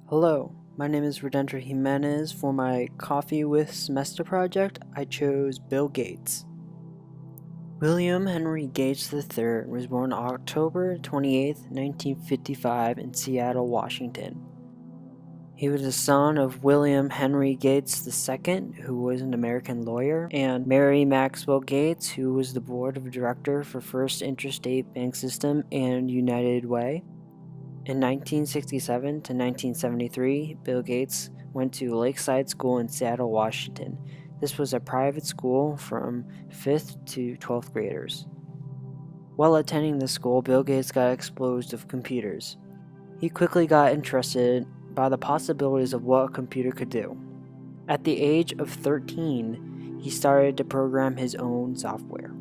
Hello, my name is Redenter Jimenez. For my Coffee with Semester project, I chose Bill Gates. William Henry Gates III was born October 28, 1955 in Seattle, Washington. He was the son of William Henry Gates II, who was an American lawyer, and Mary Maxwell Gates, who was the board of director for First Interstate Bank System and United Way. In 1967 to 1973, Bill Gates went to Lakeside School in Seattle, Washington. This was a private school from 5th to 12th graders. While attending the school, Bill Gates got exposed to computers. He quickly got interested by the possibilities of what a computer could do. At the age of 13, he started to program his own software.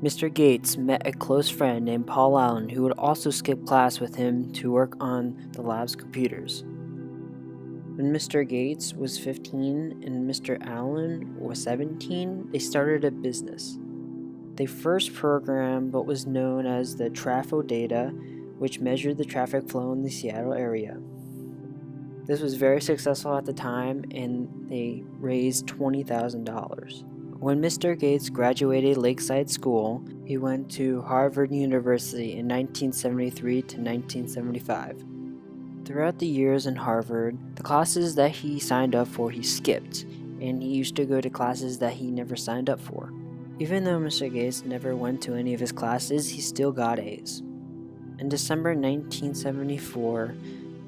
Mr. Gates met a close friend named Paul Allen who would also skip class with him to work on the lab's computers. When Mr. Gates was 15 and Mr. Allen was 17, they started a business. They first programmed what was known as the Trafo data, which measured the traffic flow in the Seattle area. This was very successful at the time, and they raised $20,000. When Mr. Gates graduated Lakeside School, he went to Harvard University in 1973 to 1975. Throughout the years in Harvard, the classes that he signed up for he skipped, and he used to go to classes that he never signed up for. Even though Mr. Gates never went to any of his classes, he still got A's. In December 1974,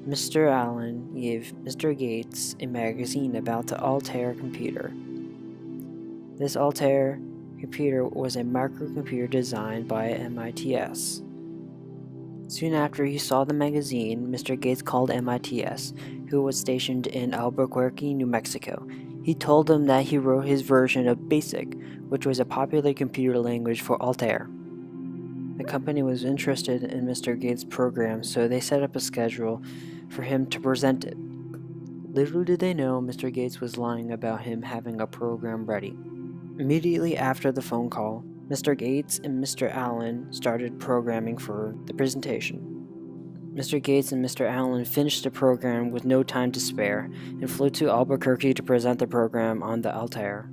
Mr. Allen gave Mr. Gates a magazine about the Altair computer. This Altair computer was a microcomputer designed by MITS. Soon after he saw the magazine, Mr. Gates called MITS, who was stationed in Albuquerque, New Mexico. He told them that he wrote his version of BASIC, which was a popular computer language for Altair. The company was interested in Mr. Gates' program, so they set up a schedule for him to present it. Little did they know Mr. Gates was lying about him having a program ready. Immediately after the phone call, Mr. Gates and Mr. Allen started programming for the presentation. Mr. Gates and Mr. Allen finished the program with no time to spare and flew to Albuquerque to present the program on the Altair.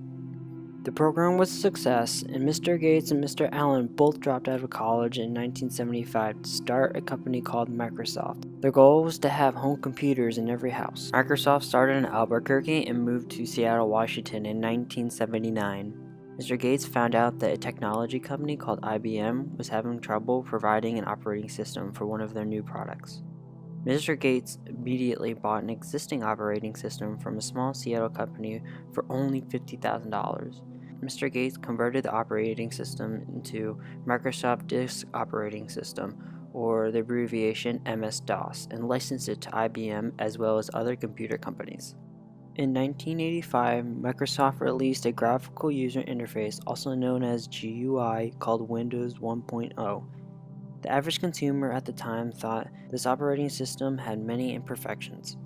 The program was a success, and Mr. Gates and Mr. Allen both dropped out of college in 1975 to start a company called Microsoft. Their goal was to have home computers in every house. Microsoft started in Albuquerque and moved to Seattle, Washington in 1979. Mr. Gates found out that a technology company called IBM was having trouble providing an operating system for one of their new products. Mr. Gates immediately bought an existing operating system from a small Seattle company for only $50,000. Mr. Gates converted the operating system into Microsoft Disk Operating System, or the abbreviation MS-DOS, and licensed it to IBM as well as other computer companies. In 1985, Microsoft released a graphical user interface, also known as GUI, called Windows 1.0. The average consumer at the time thought this operating system had many imperfections.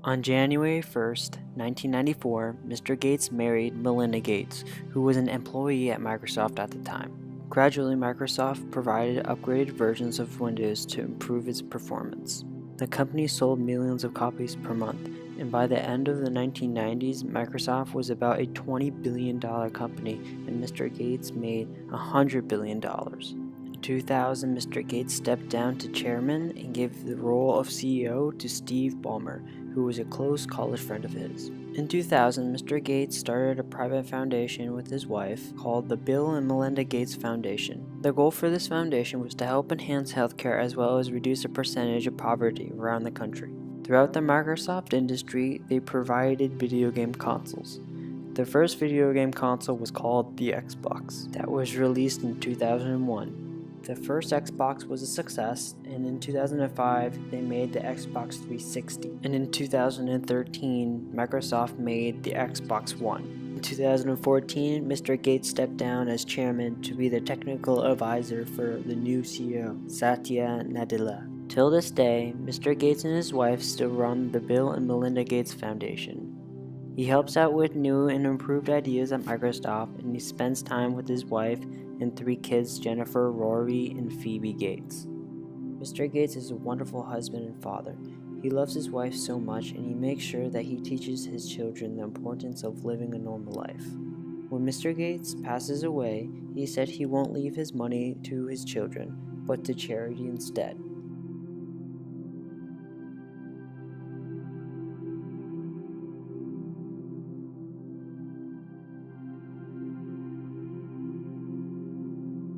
On January 1st, 1994, Mr. Gates married Melinda Gates, who was an employee at Microsoft at the time. Gradually, Microsoft provided upgraded versions of Windows to improve its performance. The company sold millions of copies per month, and by the end of the 1990s, Microsoft was about a $20 billion company, and Mr. Gates made $100 billion. In 2000, Mr. Gates stepped down to chairman and gave the role of CEO to Steve Ballmer, who was a close college friend of his. In 2000, Mr. Gates started a private foundation with his wife called the Bill and Melinda Gates Foundation. The goal for this foundation was to help enhance healthcare as well as reduce the percentage of poverty around the country. Throughout the Microsoft industry, they provided video game consoles. The first video game console was called the Xbox, that was released in 2001. The first Xbox was a success, and in 2005 they made the Xbox 360. And in 2013, Microsoft made the Xbox One. In 2014, Mr. Gates stepped down as chairman to be the technical advisor for the new CEO, Satya Nadella. Till this day, Mr. Gates and his wife still run the Bill and Melinda Gates Foundation. He helps out with new and improved ideas at Microsoft, and he spends time with his wife and 3 kids, Jennifer, Rory, and Phoebe Gates. Mr. Gates is a wonderful husband and father. He loves his wife so much, and he makes sure that he teaches his children the importance of living a normal life. When Mr. Gates passes away, he said he won't leave his money to his children, but to charity instead.